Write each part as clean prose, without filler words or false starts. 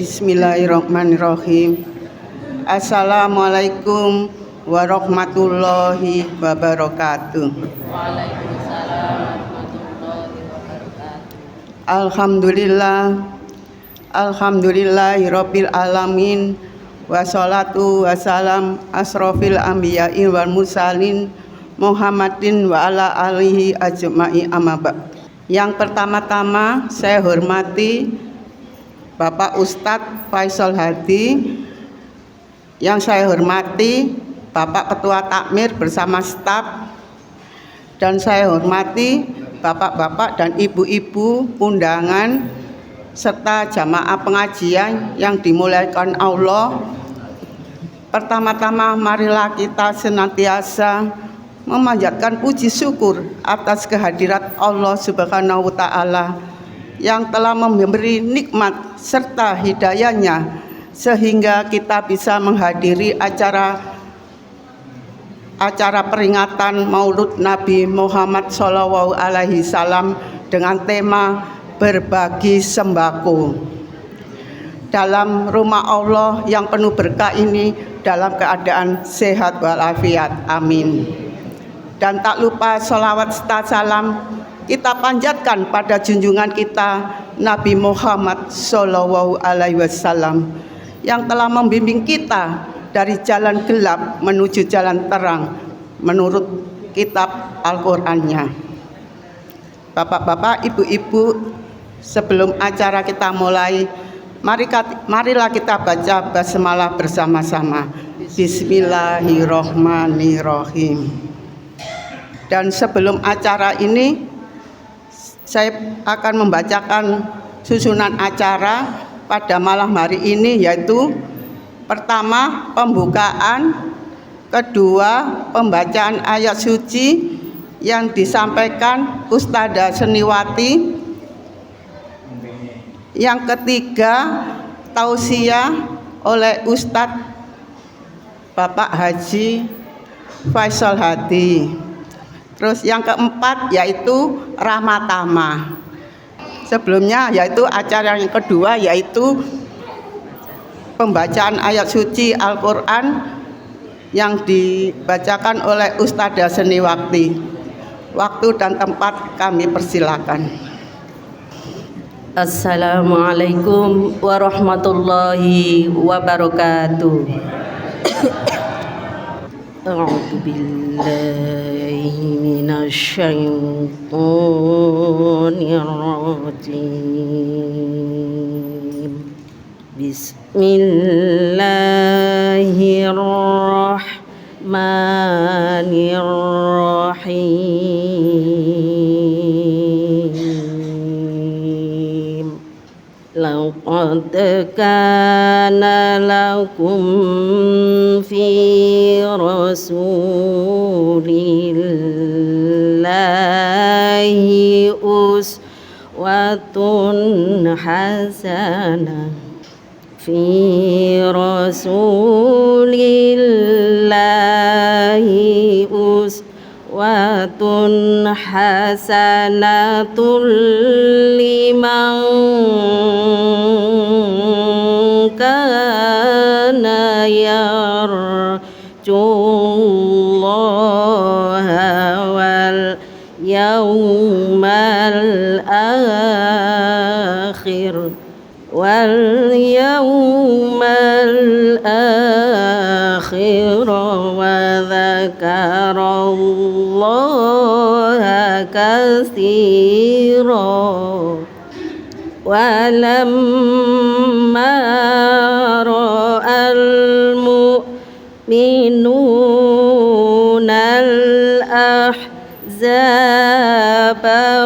Bismillahirrahmanirrahim. Assalamualaikum warahmatullahi wabarakatuh. Waalaikumsalam warahmatullahi wabarakatuh. Alhamdulillahirabbil alamin. Wassalatu wassalam asrofil anbiya'i wal mursalin Muhammadin wa ala alihi ajma'i amma ba'd. Yang pertama-tama saya hormati Bapak Ustadz Faisal Hadi, yang saya hormati Bapak Ketua Takmir bersama staf, dan saya hormati bapak-bapak dan ibu-ibu undangan serta jamaah pengajian yang dimuliakan Allah. Pertama-tama marilah kita senantiasa memanjatkan puji syukur atas kehadirat Allah Subhanahu wa Ta'ala yang telah memberi nikmat serta hidayahnya sehingga kita bisa menghadiri acara peringatan Maulud Nabi Muhammad SAW dengan tema berbagi sembako. Dalam rumah Allah yang penuh berkah ini dalam keadaan sehat walafiat, amin. Dan tak lupa sholawat serta salam kita panjatkan pada junjungan kita Nabi Muhammad SAW yang telah membimbing kita dari jalan gelap menuju jalan terang menurut kitab Al-Qur'annya. Bapak-bapak, ibu-ibu, sebelum acara kita mulai, marilah kita baca basmalah bersama-sama. Bismillahirrahmanirrahim. Dan sebelum acara ini saya akan membacakan susunan acara pada malam hari ini, yaitu pertama pembukaan, kedua pembacaan ayat suci yang disampaikan Ustadzah Seniwati, yang ketiga tausiah oleh Ustadz Bapak Haji Faisal Hadi. Terus yang keempat yaitu ramah tamah. Sebelumnya yaitu acara yang kedua yaitu pembacaan ayat suci Al-Quran yang dibacakan oleh Ustadzah Seniwati. Waktu dan tempat kami persilakan. Assalamualaikum warahmatullahi wabarakatuh. A'udzu billahi minasyaitonir rajim. Bismillahirrahmanirrahim. Laqad kana lakum fi rasulillahi uswatun hasanah. Fi rasulillahi uswatun hasanatul liman kana yarjullaha wal yawmal akhir wa dzakarallaha katsira. Walamma ra'al mu'minuna al-ahzaba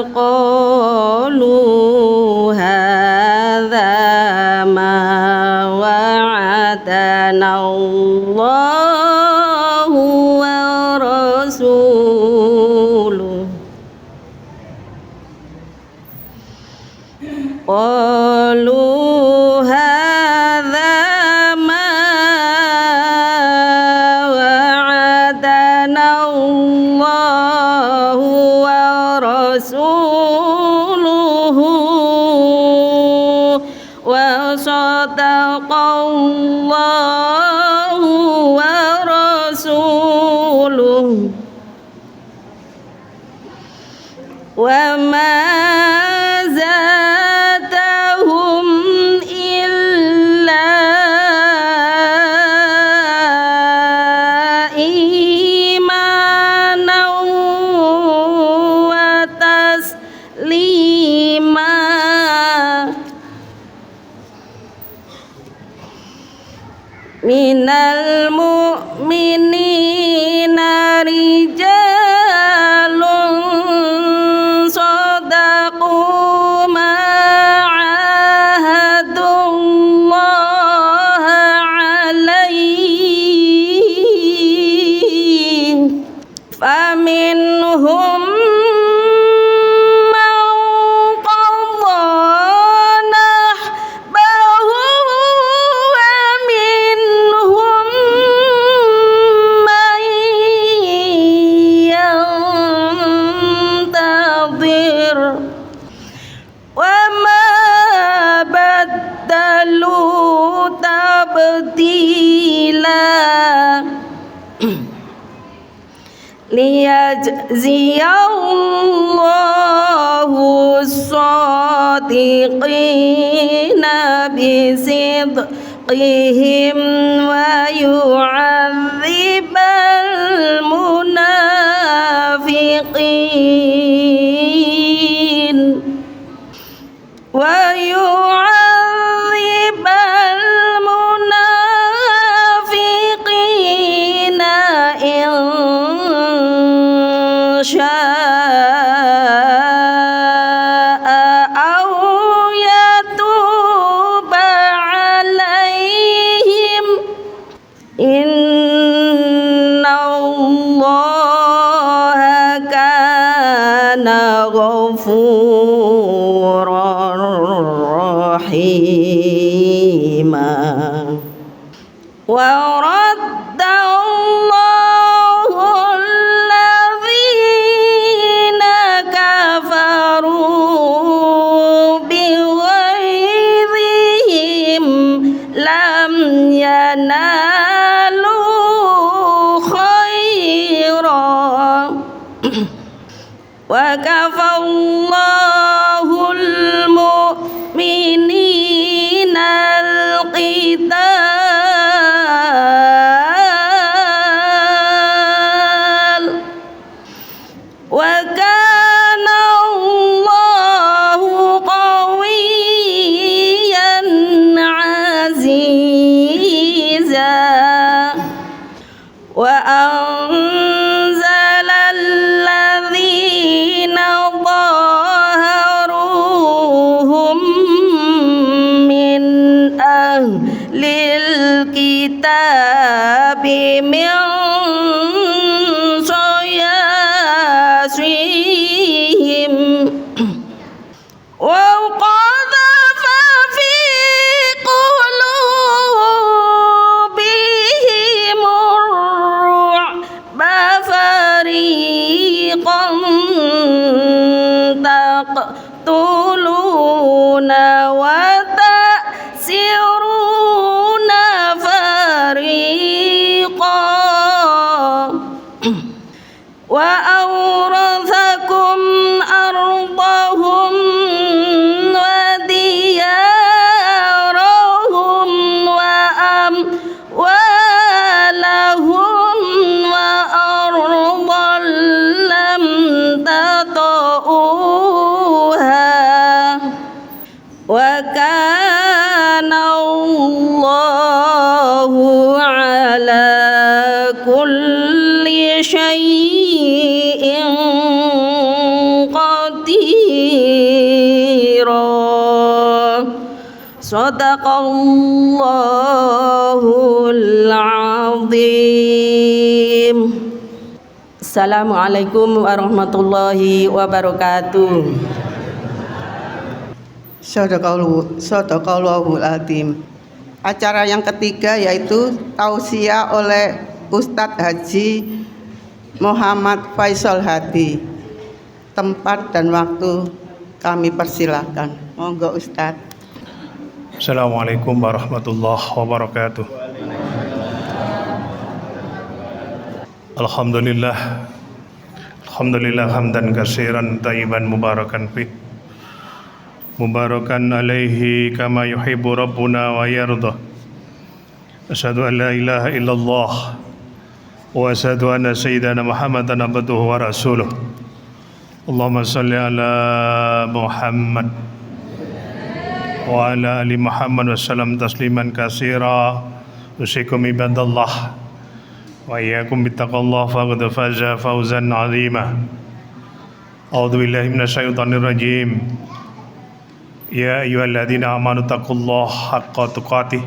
qalu hadza ma wa'adana Allahu wa rasuluhu. Qalu hadza ma wa'adana Allahu wa rasuluhu wa وما زادهم إلا إيمانا وتسليما من المؤمنين رجال صدقوا ما عاهدوا الله عليه فمنهم من قضى نحبه ومنهم من ينتظر وما بدلوا تبديلا ليجزي الله الصادقين بصدقهم ويعذب المنافقين إن شاء أو يتوب عليهم إن الله كان غفورا رحيما ورد الله الذين كفروا بغيظهم لم ينالوا خيرا وكفى الله المؤمنين القتال وكان الله قويا عزيزا وأنزل الذين ظاهروهم من أهل الكتاب من صياصيهم وقذف في قلوبهم الرعب فريقا تقتلون وتأسرون فريقا وأورثكم أرضهم وديارهم وأموالهم وأرضا لم تطئوها وكان الله على كل شيء قديرا صدق الله العظيم. Assalamualaikum warahmatullahi wabarakatuh. Shadaqallahul Adzim. Acara yang ketiga yaitu tausiah oleh Ustadz Haji Muhammad Faisal Hadi. Tempat dan waktu kami persilahkan. Monggo Ustadz. Assalamualaikum warahmatullahi wabarakatuh. Alhamdulillah hamdan katsiran tayyiban mubarakan fih. Mubarakan alaihi kama yuhibbu rabbuna wa yarda. Asyhadu an la ilaha illallah wa asyhadu anna sayyidana Muhammadan abduhu wa rasuluh. Allahumma salli ala Muhammad wa ala ali Muhammad wa sallam tasliman katsira. Usikum ibadallah wa iyyakum bittaqallah faqad faza fawzan 'azima. A'udzu billahi minasyaitonir rajim. Ya ayyuhalladzina amanu taqullaha haqqa tuqatih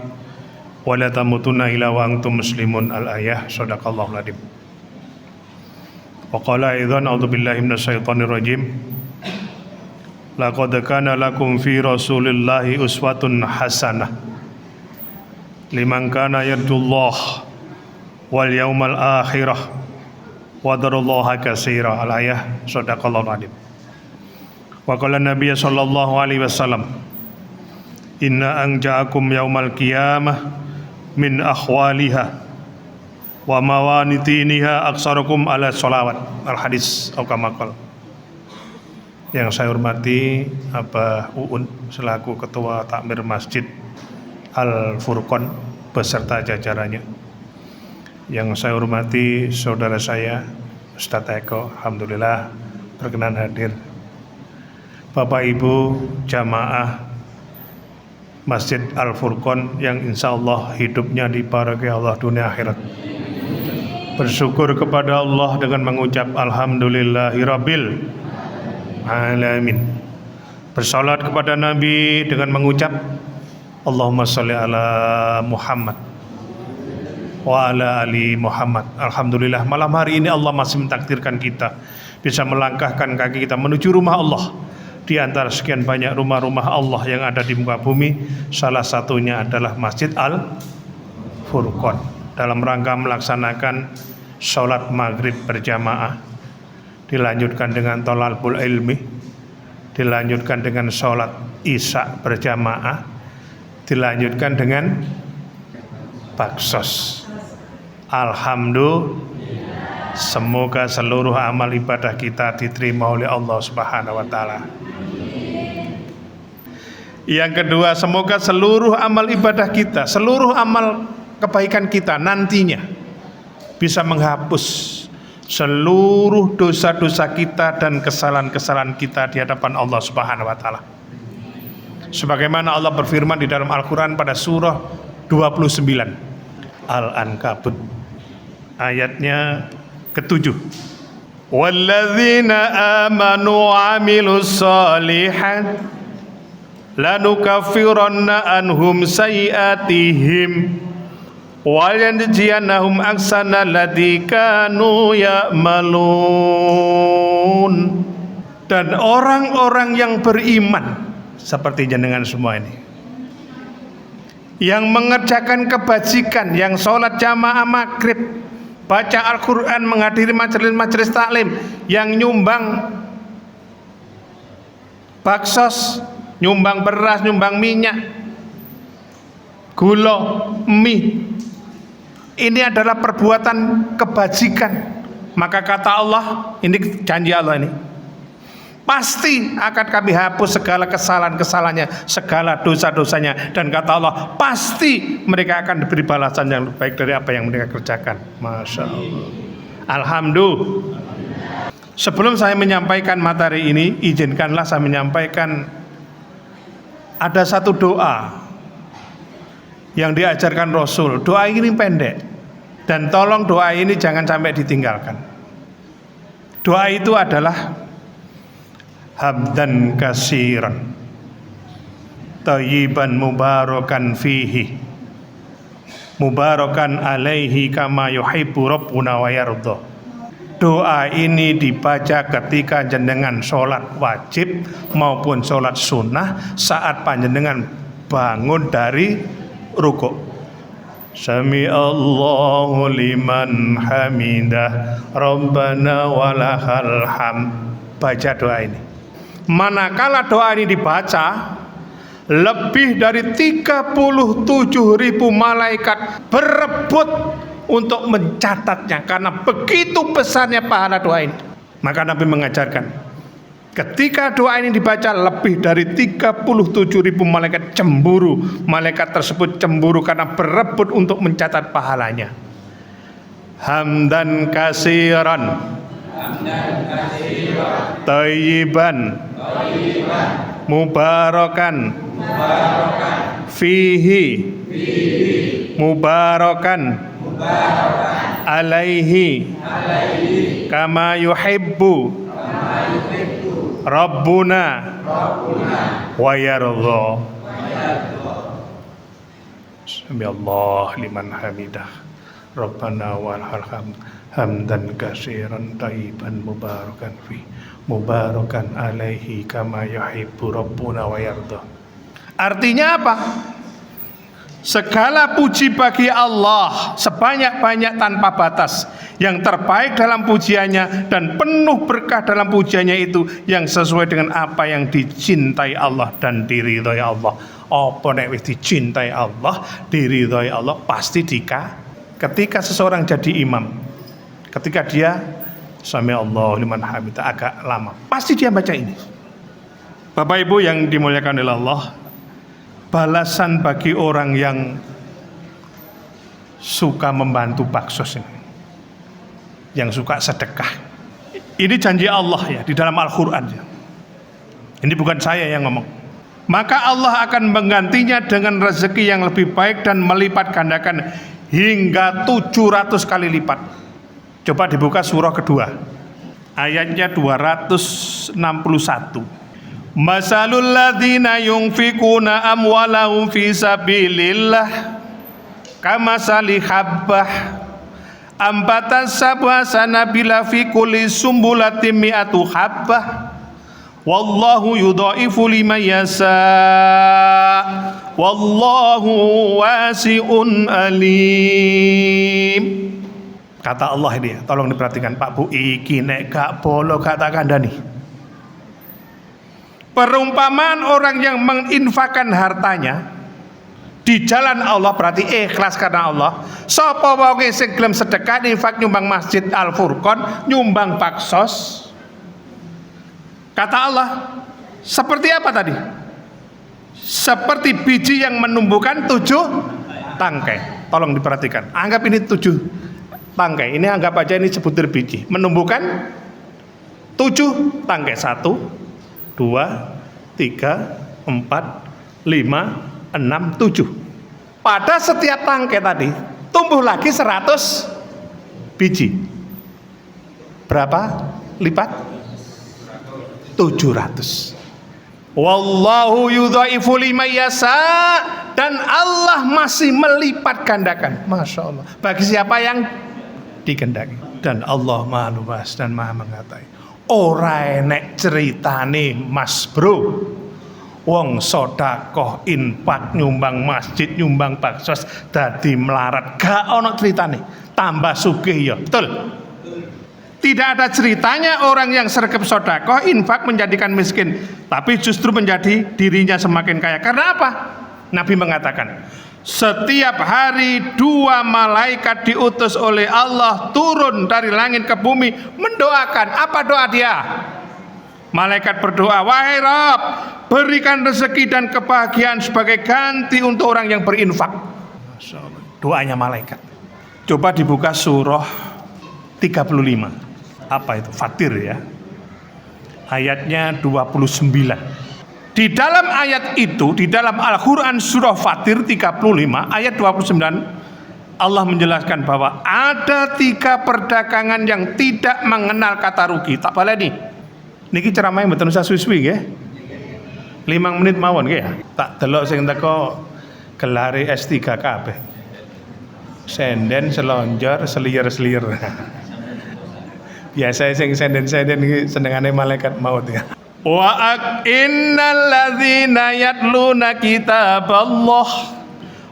wa la tamutunna illa wa antum muslimun. Al-ayah. Shadaqallahul adzim. Wa qala aidan a'udzu billahi minasyaitonir rajim. Laqad kana lakum fi rasulillahi uswatun hasanah liman kana yarjullaha wal yaumal akhirah wa darullaha katsira. Al-ayah. Shadaqallahul adzim. Wa qala Nabi sallallahu alaihi wasallam, inna anja'akum yaumal qiyamah min akhwaliha wa mawanitiniha aksarukum ala sholawat. Al-hadis atau kama qala. Yang saya hormati Abah Uun selaku Ketua Takmir Masjid Al-Furqon beserta jajarannya. Yang saya hormati saudara saya Ustadz Eko, alhamdulillah berkenan hadir. Bapak Ibu jamaah Masjid Al-Furqon yang insya Allah hidupnya dibarakah Allah dunia akhirat. Bersyukur kepada Allah dengan mengucap alhamdulillahirabbil alamin. Bersalat kepada Nabi dengan mengucap Allahumma sholli ala Muhammad wa ala ali Muhammad. Alhamdulillah malam hari ini Allah masih mentakdirkan kita bisa melangkahkan kaki kita menuju rumah Allah. Di antara sekian banyak rumah-rumah Allah yang ada di muka bumi, salah satunya adalah Masjid Al-Furqon. Dalam rangka melaksanakan sholat maghrib berjamaah, dilanjutkan dengan thalabul ilmi, dilanjutkan dengan sholat isya berjamaah, dilanjutkan dengan baksos. Alhamdulillah, semoga seluruh amal ibadah kita diterima oleh Allah Subhanahu wa taala. Yang kedua, semoga seluruh amal ibadah kita, seluruh amal kebaikan kita nantinya bisa menghapus seluruh dosa-dosa kita dan kesalahan-kesalahan kita di hadapan Allah Subhanahu wa taala. Sebagaimana Allah berfirman di dalam Al-Qur'an pada surah 29 Al-Ankabut ayatnya ke-7. Walladzina amanu wa amilus shalihat lanukaffiranna anhum sayiatihim wa yanjiyannahum ahsana alladzi kanu ya'malun. Dan orang-orang yang beriman seperti jenengan semua ini, yang mengerjakan kebajikan, yang sholat jamaah maghrib, baca Al-Quran, menghadiri majelis-majelis taklim, yang nyumbang baksos, nyumbang beras, nyumbang minyak, gula, mie, ini adalah perbuatan kebajikan. Maka kata Allah, ini janji Allah ini, pasti akan kami hapus segala kesalahan-kesalahannya, segala dosa-dosanya. Dan kata Allah, pasti mereka akan diberi balasan yang lebih baik dari apa yang mereka kerjakan. Masya Allah. Alhamdulillah. Sebelum saya menyampaikan materi ini, izinkanlah saya menyampaikan ada satu doa yang diajarkan Rasul. Doa ini pendek, dan tolong doa ini jangan sampai ditinggalkan. Doa itu adalah hamdan katsiran thayyiban mubarakan fihi mubarakan alaihi kama yuhibbu rabbuna wa yarda. Doa ini dibaca ketika jenengan sholat wajib maupun sholat sunnah saat panjenengan bangun dari rukuk. Sami Allahu liman hamidah Rabbana walakal hamd. Baca doa ini. Manakala doa ini dibaca, lebih dari 37.000 malaikat berebut untuk mencatatnya, karena begitu besarnya pahala doa ini. Maka Nabi mengajarkan, ketika doa ini dibaca, lebih dari 37.000 malaikat cemburu. Malaikat tersebut cemburu karena berebut untuk mencatat pahalanya. Hamdan kasiran, thayyiban, mubarakan, fihi, mubarakan, alaihi, kama yuhibbu Rabbuna wa yardha. Sami Allah liman hamidah. Rabbana walhal hamd. Hamdan katsiran thayyiban mubarakan fi mubarakan alaihi kama yuhibbu Rabbuna wa yardha. Artinya apa? Segala puji bagi Allah sebanyak-banyak tanpa batas. Yang terbaik dalam pujiannya dan penuh berkah dalam pujiannya itu yang sesuai dengan apa yang dicintai Allah dan diridhoi Allah. Apa nek wis dicintai Allah, diridhoi Allah, pasti ketika seseorang jadi imam, ketika dia sami Allah liman hamidah agak lama, pasti dia baca ini. Bapak Ibu yang dimuliakan oleh Allah, balasan bagi orang yang suka membantu baksos ini, yang suka sedekah. Ini janji Allah ya di dalam Al-Quran ya. Ini bukan saya yang ngomong. Maka Allah akan menggantinya dengan rezeki yang lebih baik dan melipat gandakan hingga 700 kali lipat. Coba dibuka surah kedua, ayatnya 261. Masalul ladzina yunfikuna amwalahum fi sabilillah kamasali habbah ambatas sab'a sanabila fi kulli sumbulatin mi'atu habbah wallahu yudhaifu liman yasha wallahu wasi'un alim. Kata Allah ini, tolong diperhatikan Pak Bu, iki nek gak bolo gak tak kandhani. Perumpamaan orang yang menginfakkan hartanya di jalan Allah berarti ikhlas karena Allah. Sapa wonge sing gelem sedekah infak nyumbang Masjid Al Furqon, nyumbang baksos. Kata Allah, seperti apa tadi? Seperti biji yang menumbuhkan 7 tangkai. Tolong diperhatikan. Anggap ini 7 tangkai. Ini anggap aja ini sebutir biji. Menumbuhkan 7 tangkai. 1, 2, 3, 4, 5, 6, 7. Pada setiap tangkai tadi tumbuh lagi 100 biji. Berapa lipat? 700. Wallahu yudhaifu liman yasha, dan Allah masih melipat gandakan. Masya Allah. Bagi siapa yang dikehendaki. Dan Allah Maha Luas dan Maha Mengetahui. Ora enek ceritane Mas Bro, wong sodakoh infak nyumbang masjid nyumbang baksos dadi melarat, gak ono ceritane tambah sugih ya, betul? Tidak ada ceritanya orang yang sergap sodakoh infak menjadikan miskin, tapi justru menjadi dirinya semakin kaya. Karena apa? Nabi mengatakan, setiap hari 2 malaikat diutus oleh Allah turun dari langit ke bumi mendoakan. Apa doa dia? Malaikat berdoa, wahai Rabb, berikan rezeki dan kebahagiaan sebagai ganti untuk orang yang berinfak. Doanya malaikat. Coba dibuka surah 35. Apa itu? Fatir ya. Ayatnya 29. Di dalam ayat itu, di dalam Al-Quran surah Fatir 35 ayat 29, Allah menjelaskan bahwa ada 3 perdagangan yang tidak mengenal kata rugi. Tak boleh nih. Niki ceramahnya mboten usah suwi-suwi nggih. 5 menit mawon nggih ya. Tak delok sing teko gelare S3 kabeh. Senden, selonjor, selier-selier. Biasa sing senden-senden iki senengane malaikat maut ya. Wa innal ladzina yatluna kitaballah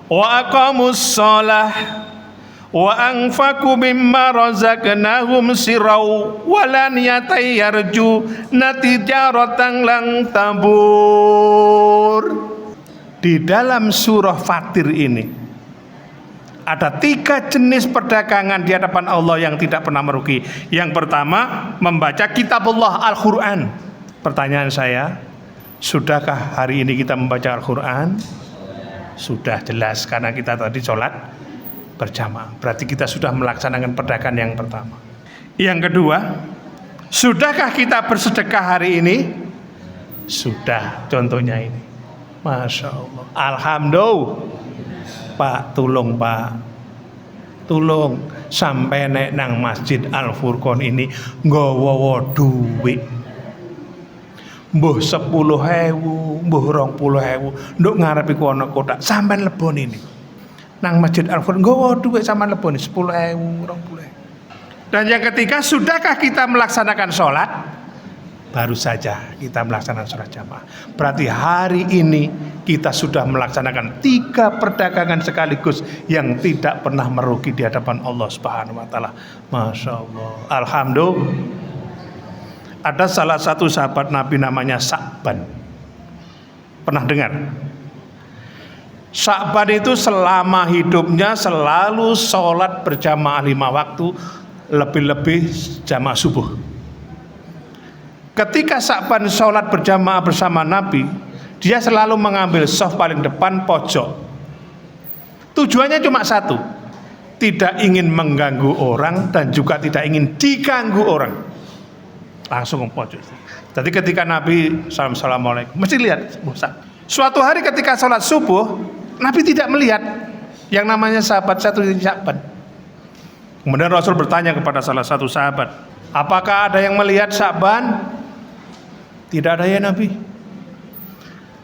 wa aqamus shalah wa anfaqu mimma razaqnahum sirau wa lan yatayarju natijaratan lang tabur. Di dalam surah Fatir ini Ada 3 jenis perdagangan di hadapan Allah yang tidak pernah merugi. Yang pertama, membaca kitabullah Al-Quran. Pertanyaan saya, sudahkah hari ini kita membaca Al-Quran? Sudah, jelas, karena kita tadi sholat berjamaah. Berarti kita sudah melaksanakan perdagangan yang pertama. Yang kedua, sudahkah kita bersedekah hari ini? Sudah, contohnya ini. Masya Allah, alhamdulillah. Pak, tolong Pak, tolong sampai nek nang Masjid Al Furqon ini nggawa duit, mbuh 10.000, mbuh 20.000, nduk ngarepi kono kotak, sampean lebon ini nang Masjid Al Furqon nggawa duit sampean lebon 10.000, 20.000. Dan yang ketiga, sudahkah kita melaksanakan sholat? Baru saja kita melaksanakan sholat jamaah. Berarti hari ini kita sudah melaksanakan 3 perdagangan sekaligus yang tidak pernah merugi di hadapan Allah Subhanahu wa taala. Masya Allah, alhamdulillah. Ada salah satu sahabat Nabi namanya Sa'ban. Pernah dengar? Sa'ban itu selama hidupnya selalu sholat berjamaah 5 waktu, lebih-lebih jamaah subuh. Ketika Sa'ban sholat berjamaah bersama Nabi, dia selalu mengambil shaf paling depan pojok. Tujuannya cuma satu, tidak ingin mengganggu orang dan juga tidak ingin diganggu orang. Langsung ke pojok. Jadi ketika Nabi Assalamualaikum, mesti lihat. Suatu hari ketika sholat subuh, Nabi tidak melihat yang namanya sahabat satu ini Sa'ban. Kemudian Rasul bertanya kepada salah satu sahabat, apakah ada yang melihat Sa'ban? Tidak ada ya Nabi.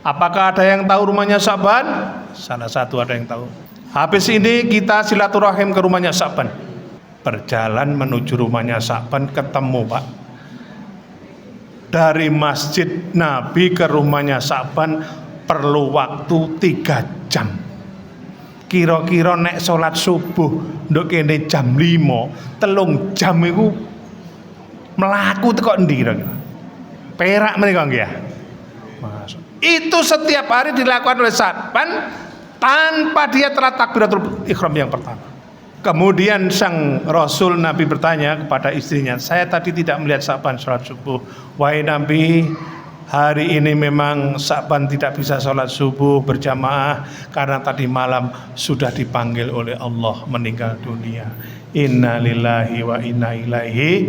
Apakah ada yang tahu rumahnya Sa'ban? Salah satu ada yang tahu. Habis ini kita silaturahim ke rumahnya Sa'ban. Berjalan menuju rumahnya Sa'ban, ketemu Pak. Dari masjid Nabi ke rumahnya Sa'ban perlu waktu 3 jam. Kira-kira nek sholat subuh nduk kene jam 5, 3 jam itu melaku teko endi kira-kira? Perak menika nggih ya. Itu setiap hari dilakukan oleh Sa'ban tanpa dia telah takbiratul ihram yang pertama. Kemudian sang Rasul Nabi bertanya kepada istrinya, saya tadi tidak melihat Sa'ban sholat subuh. Wahai Nabi, hari ini memang Sa'ban tidak bisa sholat subuh berjamaah karena tadi malam sudah dipanggil oleh Allah meninggal dunia. Inna lillahi wa inna ilaihi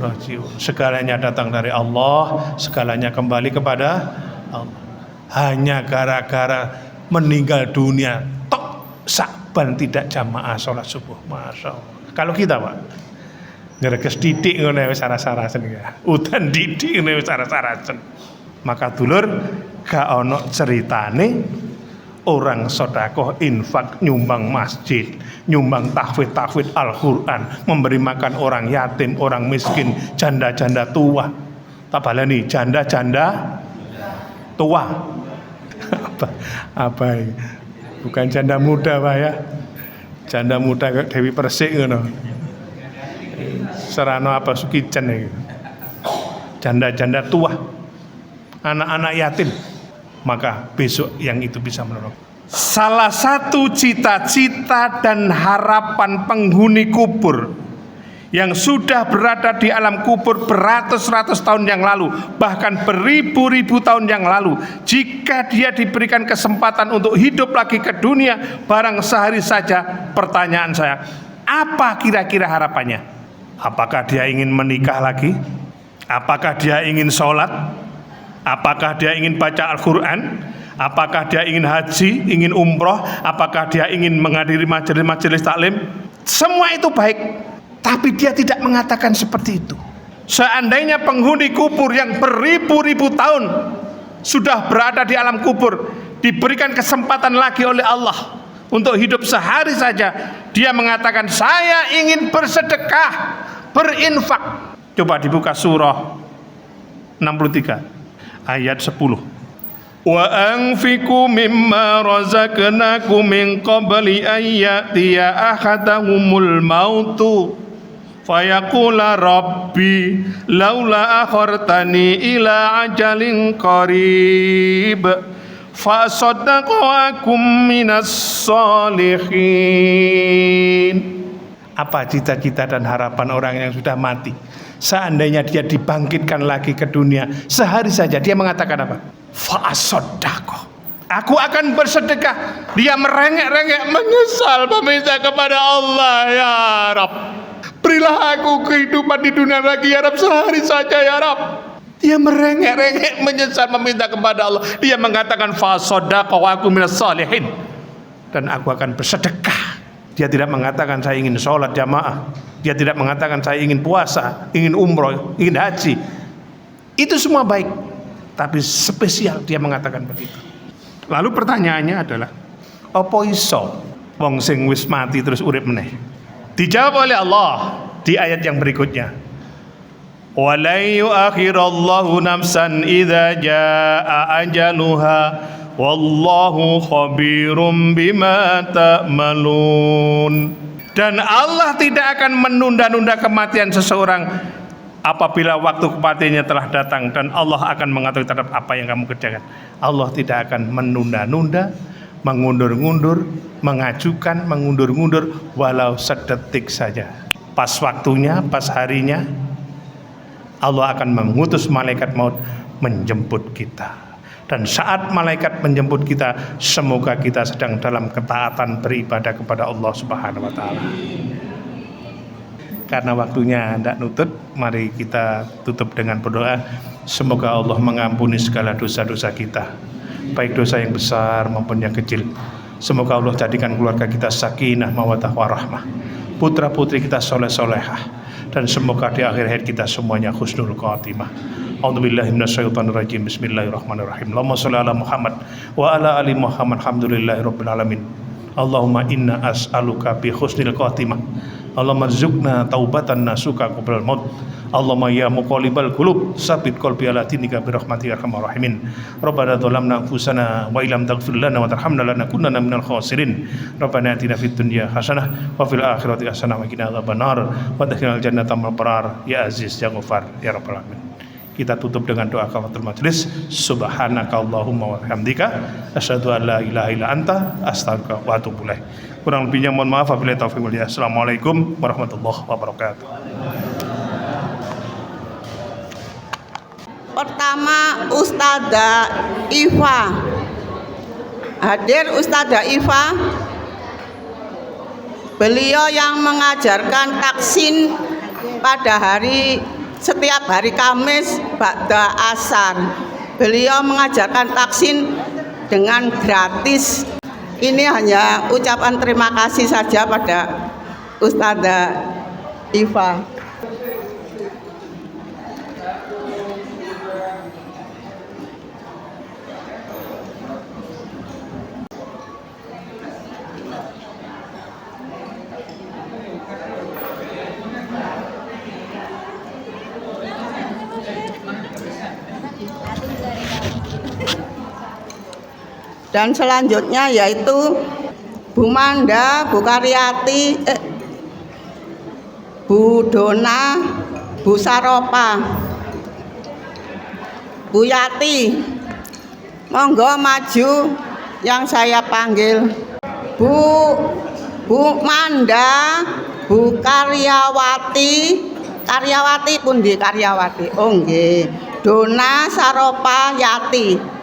raji'un. Segalanya datang dari Allah, segalanya kembali kepada Allah. Hanya gara-gara meninggal dunia tok Sa'ban tidak jamaah sholat subuh. Masya Allah. Kalau kita Pak, ngerekes didik ngene wis sarasen ya. Udan didik ngene wis sarasen. Maka dulur gak ono ceritane orang sedekah, infak, nyumbang masjid, nyumbang tahfidz Al-Quran, memberi makan orang yatim, orang miskin, janda-janda tua. Tabalani janda-janda tua. Apa ini? Bukan janda muda Pak ya. Janda muda kayak Dewi Persik ngono. Serano apa Sukicen iki. Janda-janda tua. Anak-anak yatim. Maka besok yang itu bisa menolong. Salah satu cita-cita dan harapan penghuni kubur yang sudah berada di alam kubur beratus-ratus tahun yang lalu, bahkan beribu-ribu tahun yang lalu, jika dia diberikan kesempatan untuk hidup lagi ke dunia barang sehari saja, pertanyaan saya, apa kira-kira harapannya? Apakah dia ingin menikah lagi? Apakah dia ingin sholat? Apakah dia ingin baca Al-Quran? Apakah dia ingin haji, ingin umroh? Apakah dia ingin menghadiri majelis-majelis taklim? Semua itu baik, tapi dia tidak mengatakan seperti itu. Seandainya penghuni kubur yang beribu-ribu tahun sudah berada di alam kubur, diberikan kesempatan lagi oleh Allah untuk hidup sehari saja, dia mengatakan, saya ingin bersedekah, berinfak. Coba dibuka surah 63 ayat 10. Wa anfiqu mimma razaqnakum min qabli an ya'tiya ahadahumul mautu fayaqula rabbi laula akhartani ila ajalin qarib fa saddaqakum minas solihin. Apa cita-cita dan harapan orang yang sudah mati? Seandainya dia dibangkitkan lagi ke dunia, sehari saja dia mengatakan apa? Fa saddaqah, aku akan bersedekah. Dia merengek-rengek menyesal meminta kepada Allah, ya Rabb, berilah aku kehidupan di dunia lagi ya Rabb, sehari saja ya Rabb. Dia merengek-rengek menyesal meminta kepada Allah. Dia mengatakan fa saddaqah wa aku minas salihin, dan aku akan bersedekah. Dia tidak mengatakan saya ingin sholat jamaah, dia tidak mengatakan saya ingin puasa, ingin umroh, ingin haji. Itu semua baik, tapi spesial dia mengatakan begitu. Lalu pertanyaannya adalah, apa iso wong sing wis mati terus urip meneh? Dijawab oleh Allah di ayat yang berikutnya. Wala yu'akhirallahu nafsan idza jaa ajaluha wallahu khabirum bima ta'malun. Dan Allah tidak akan menunda-nunda kematian seseorang apabila waktu kematiannya telah datang, dan Allah akan mengatur terhadap apa yang kamu kerjakan. Allah tidak akan menunda-nunda, mengundur-ngundur, mengajukan, mengundur-ngundur walau sedetik saja. Pas waktunya, pas harinya, Allah akan mengutus malaikat maut menjemput kita. Dan saat malaikat menjemput kita, semoga kita sedang dalam ketaatan beribadah kepada Allah Subhanahu wa taala. Karena waktunya tidak nutut, mari kita tutup dengan berdoa. Semoga Allah mengampuni segala dosa-dosa kita, baik dosa yang besar maupun yang kecil. Semoga Allah jadikan keluarga kita sakinah mawaddah warahmah, putra-putri kita soleh-solehah, dan semoga di akhir hayat kita semuanya husnul khatimah. A'udzubillahi minasyaitonirrajim. Bismillahirrahmanirrahim. Allahumma sholli ala Muhammad wa ala ali Muhammad. Alhamdulillahirabbil alamin. Allahumma inna as'aluka bi husnil khatimah. Allahumma rzuqna taubatan nasuka qabla al-maut. Allahumma ya muqallibal qulub tsabbit qalbi ala dinika bi rahmatika arhamar rahimin. Rabbana dzalamna anfusana wa illam taghfir lana wa tarhamna lanakunanna minal khasirin. Rabbana atina fid dunya hasanah wa fil akhirati hasanah wa qina adzabannar wa adkhilnal jannata ma'al abrar ya aziz ya ghafar ya rabbal alamin. Kita tutup dengan doa kafaratul majlis. Subhanakallahumma wa bihamdika asyhadu an la ilaha illa anta astaghfiruka wa atubu ilaik. Kurang lebihnya mohon maaf. Wabillahi taufiq wal hidayah. Assalamualaikum warahmatullahi wabarakatuh. Pertama, Ustadzah Iva. Hadir Ustadzah Iva. Beliau yang mengajarkan taksin pada setiap hari Kamis ba'da asar. Beliau mengajarkan taksin dengan gratis. Ini hanya ucapan terima kasih saja pada Ustadzah Iva. Dan selanjutnya yaitu Bu Manda, Bu Karyati, Bu Dona, Bu Saropa, Bu Yati. Monggo maju yang saya panggil. Bu Manda, Bu Karyawati. Karyawati pundi Karyawati? Oh nggih. Dona, Saropa, Yati.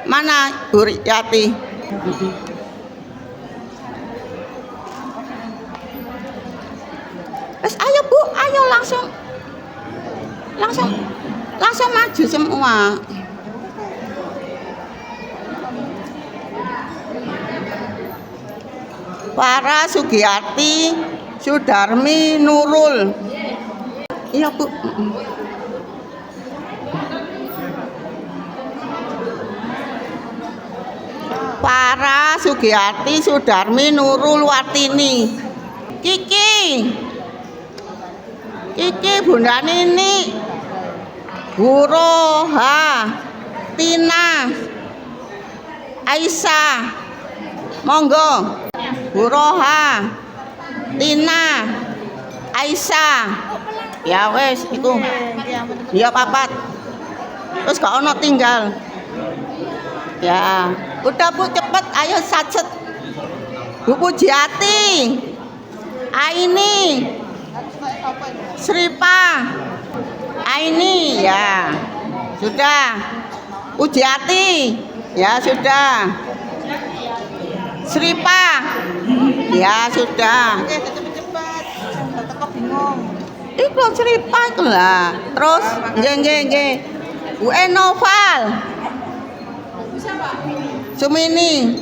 Mana Bu Yati? Wes ayo Bu, ayo langsung maju semua. Para Sugiyati, Sudarmi, Nurul. Iya Bu. Para Sugiyati, Sudarmi, Nurul, Watini. Kiki, Bunda Nini, Bu Roha, Tina, Aisyah. Monggo Bu Roha, Tina, Aisyah. Ya wes iku. Ya papat. Terus gak ono tinggal. Ya, udah Bu cepet, ayo sacet. Bu Pujiati, Aini, Sripa, Aini, ya sudah. Pujiati, ya sudah. Sripa, ya sudah. Itu Sripa itu lah. Terus, nggih. Bu Enoval, Sumini.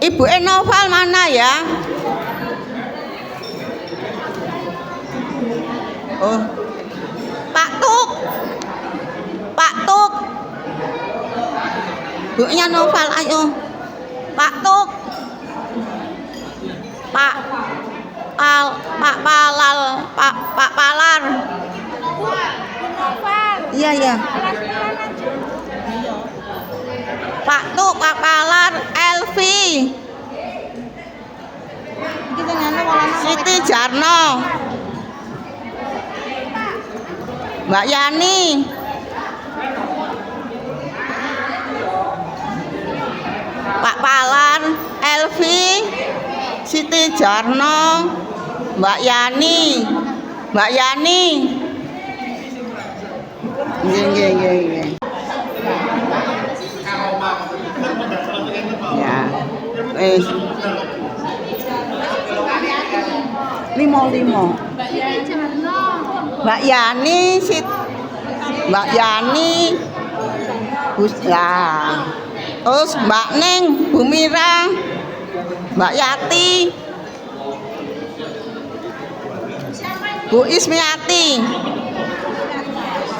Ibu Enoval mana ya? Oh, Pak Tuk, Bu nya Noval, ayo. Pak Tuk, Pak Palar. Iya. Pak Tuk, Pak Palar, Elvi, Siti Jarno, Mbak Yani, Pak Palar, Elvi, Siti Jarno, Mbak Yani. Nggih. Ya. Wis. 5. Mbak Yani, lah. Terus Mbak Neng, Bu Mira, Mbak Yati, Bu Ismiati.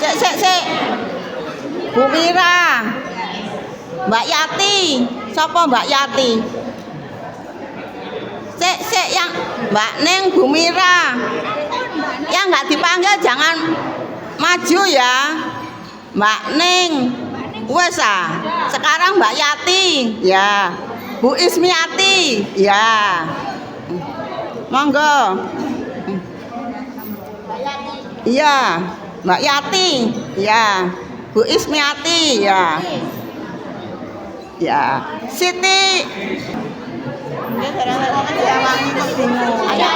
Sik. Bu Mira, Mbak Yati. Siapa Mbak Yati? Sik yang Mbak Neng, Bu Mira. Yang nggak dipanggil jangan maju ya. Mbak Neng. Wes sekarang Mbak Yati, ya. Bu Ismiati, ya. Monggo. Iya, Mbak Yati, ya. Bu Ismiati, ya. Ya, Siti. Ayo.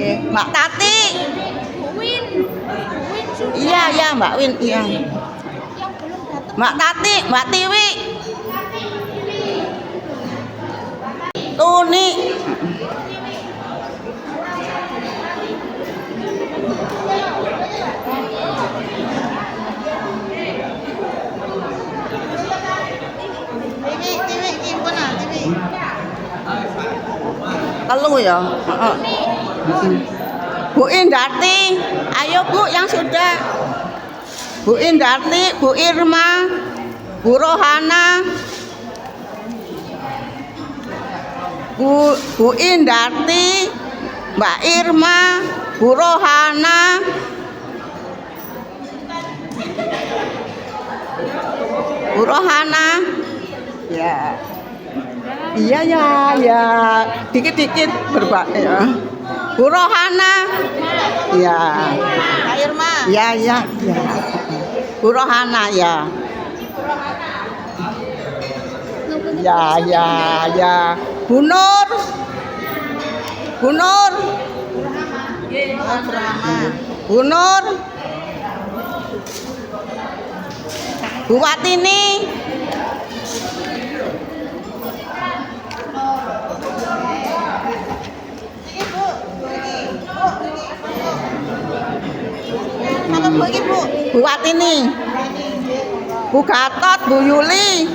Mbak Tati. Iya Mbak Win, iya. Mbak Tati, Mbak Tiwi. Tuni. Telu ya. Bu Indarti, ayo Bu yang sudah. Bu Indarti, Bu Irma, Bu Rohana, Bu Indarti, Mbak Irma, Bu Rohana, ya. Iya, dikit-dikit berbak ya. Bu Rohana, ya. Mbak Irma, ya. Bu Rohana, ya. Ya. Bu Nur, Bu Watini. Bu Watini, Bu Gatot, Bu Yuli,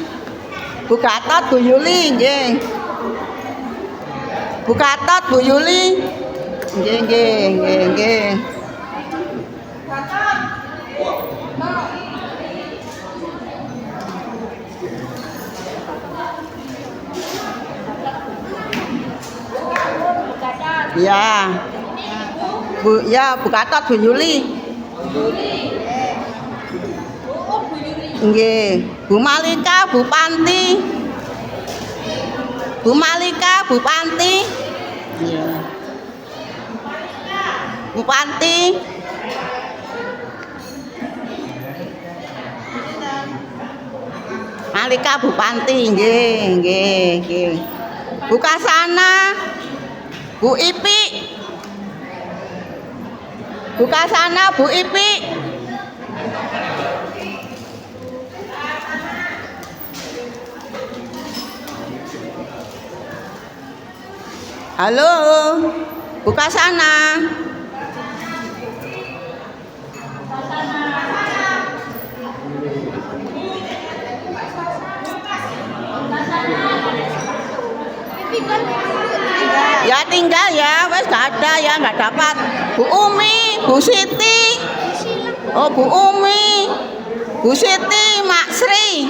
nggih. Bu Gatot, Bu Yuli, nggih. Ya, Bu Gatot, Bu Yuli. Nggih, Bu Malika, Bu Panti. Bu Malika, Bu Panti. Iya. Bu Panti. Malika, Bu Panti, nggih. Bu Kasana, Bu Ipi. Bu Kasana, Bu Ipi. Halo, Bu Kasana. Ya tinggal ya, wes gak ada ya, nggak dapat. Bu Umi, Bu Siti. Oh Bu Umi, Bu Siti, Mak Sri.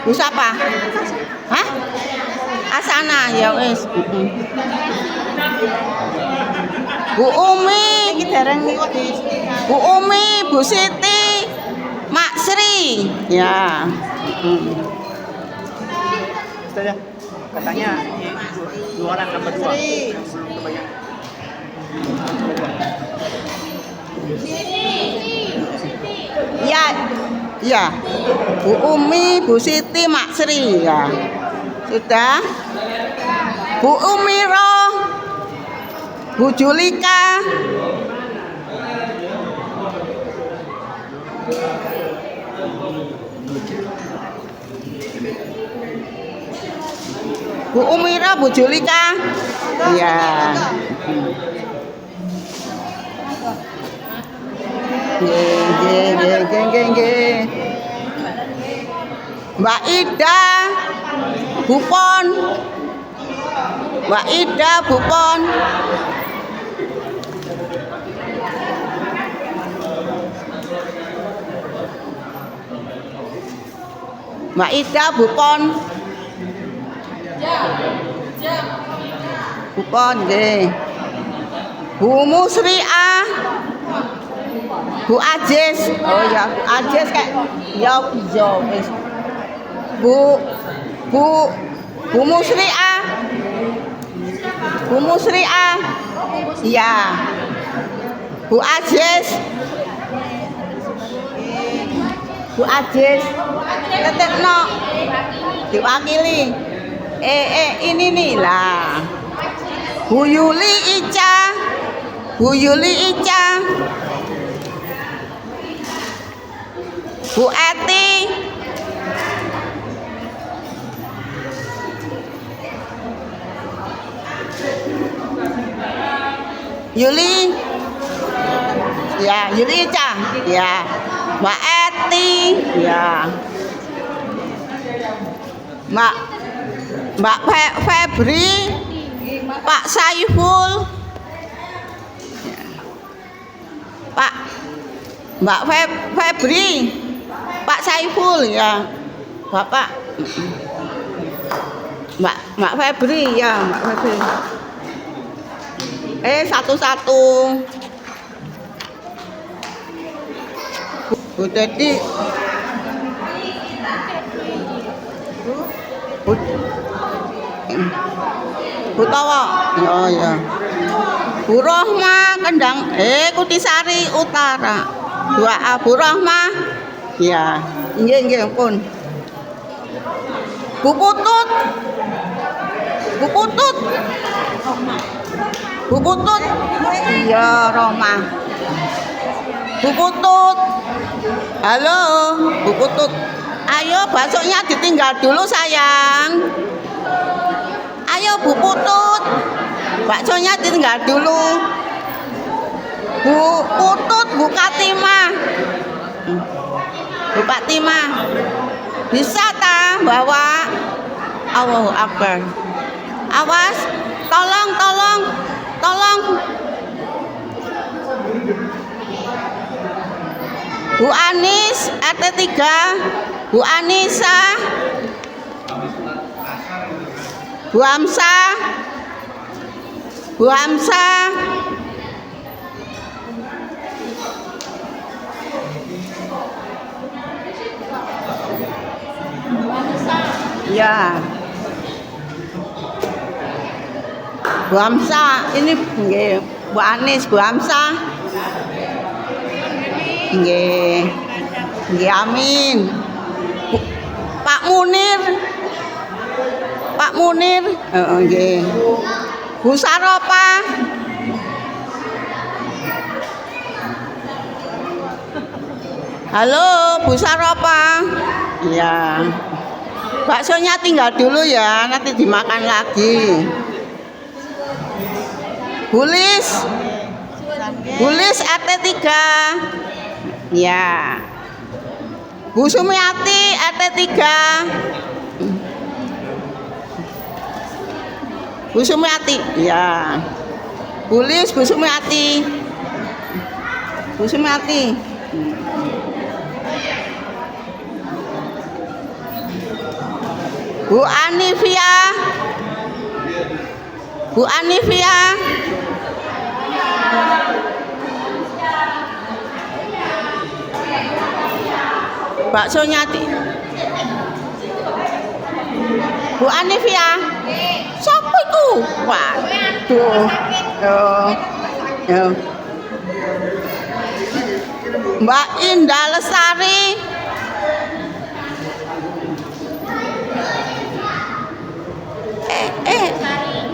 Bu siapa? Hah? Asana ya wes. Bu Umi, Bu Umi, Bu Siti, Mak Sri. Ya. Ustazah, katanya dua orang tambah dua. Kebanyakan. Ya, ya. Bu Umi, Bu Siti, Mak Sri ya. Sudah. Bu Umiro, Bu Julika. Bu Umira, Bu Julika. Iya. Nggih. Mbak Ida, Bu Pon. Mbak Ida, Bu Pon. Mbak Ida, Bu Pon. Bu Pon nggih. Bu Musriah. Bu Ajis. Oh ya, Ajis kayak ya wis. Bu Musriah. Bu Musriah. Iya. Bu Ajis. Bu Ajis. Tetekno. Diwakili. Ini nih lah. Bu Yuli Ica. Bu Yuli Ica. Bu Eti. Yuli. Ya, Yuli Ica. Ya. Mbak Eti. Ya. Mbak Febri, Pak Saiful, Mbak Febri, Pak Saiful ya, Bapak, Mbak Febri ya, Mbak Febri. Satu-satu. Bu Dedi. Bu Tawa. Oh ya. Bu Rohma Kendang Kutisari Utara. 2A Bu Rohma. Ya. Nggih pun. Bu Putut. Bu Putut. Bu Putut. Iya, Rohma. Bu Putut. Halo, Bu Putut. Ayo baksonya ditinggal dulu sayang. Ayo Bu Putut. Baksonya ditinggal dulu. Bu Putut, Bu Katimah. Bu Katimah. Bisa ta bawa? Allahu Akbar. Awas, tolong. Bu Anis, RT 3, Bu Anissa, Bu Hamzah, Bu Hamzah, ya, Bu Amsa, ini nggih Bu Anis, Bu Amsa. Nggih. Nggih amin. Pak Munir. Pak Munir, nggih. Bu Saropa. Halo, Bu Saropa. Iya. Baksonya tinggal dulu ya, nanti dimakan lagi. Bulis. Bulis RT3. Ya. Bu Sumiati RT3. Bu Sumiati, ya. Bulis Bu Sumiati. Bu Sumiati. Bu Anifia. Bu Anifia. Baksonya Bu Anifia. Sopo iku? Waduh. Mbak Indah Lestari.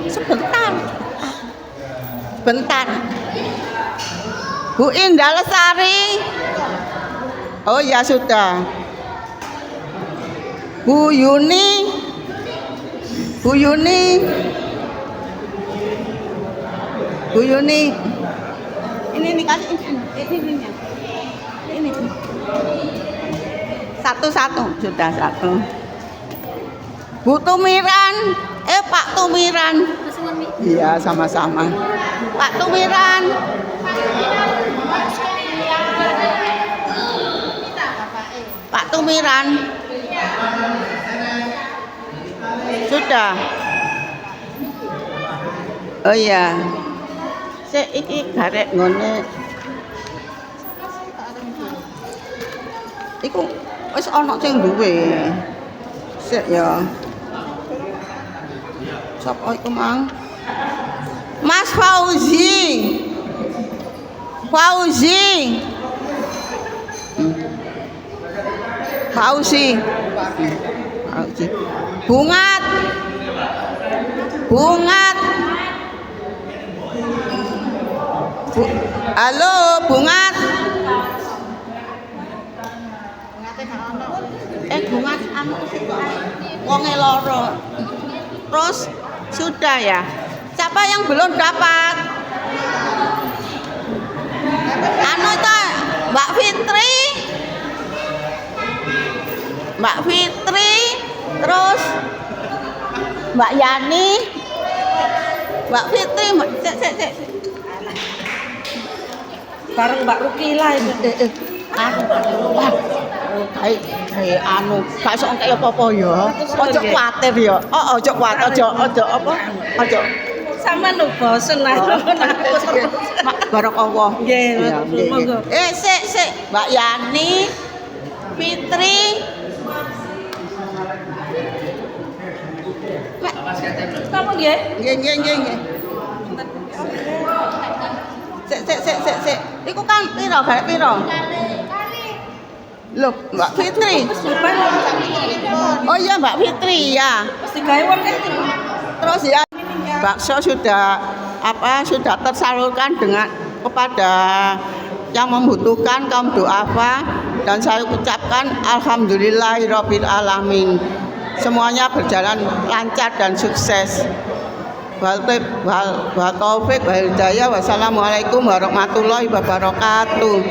Sebentar. Bentar. Bu Indah Lestari. Oh ya sudah. Bu Yuni. Bu Yuni. Bu Yuni. Ini kasih ini. Satu-satu sudah satu. Bu Tumiran. Pak Tumiran. Iya sama-sama. Pak Tumiran. Pak Tumiran. Sudah. Oh iya. Sik iki garek ngene. Iku wis ana sing duwe. Sik ya. Sapa iku Mang? Mas Fauzi. Fauzi. Fauzi. Fauzi. Bungat. Bungat. Halo, Bungat. Bungat anu wonge loro. Terus sudah ya. Siapa yang belum dapat? Anu itu Mbak Fitri. Mbak Fitri, terus Mbak Yani. Mbak Fitri, sik. Bareng Mbak Rukila itu. Anu, gak iso kaya apa-apa ya. Ojo kuwatir ya. Ojo kuwatir, ojo apa? Ojo. Sampeyan lho bosen Barakallah. Nggih, monggo. Sik, Mbak Yani, Fitri. Kamu nggih? Nggih. Sik. Iku kan piro, garek piro? Loh, Mbak Fitri. Oh iya Mbak Fitri ya. Wis digawe wong iki. Terus ya bakso sudah tersalurkan dengan kepada yang membutuhkan kaum duafa, dan saya ucapkan alhamdulillahirabbil alamin. Semuanya berjalan lancar dan sukses. Wal taufik wal hidayah. Wassalamualaikum warahmatullahi wabarakatuh.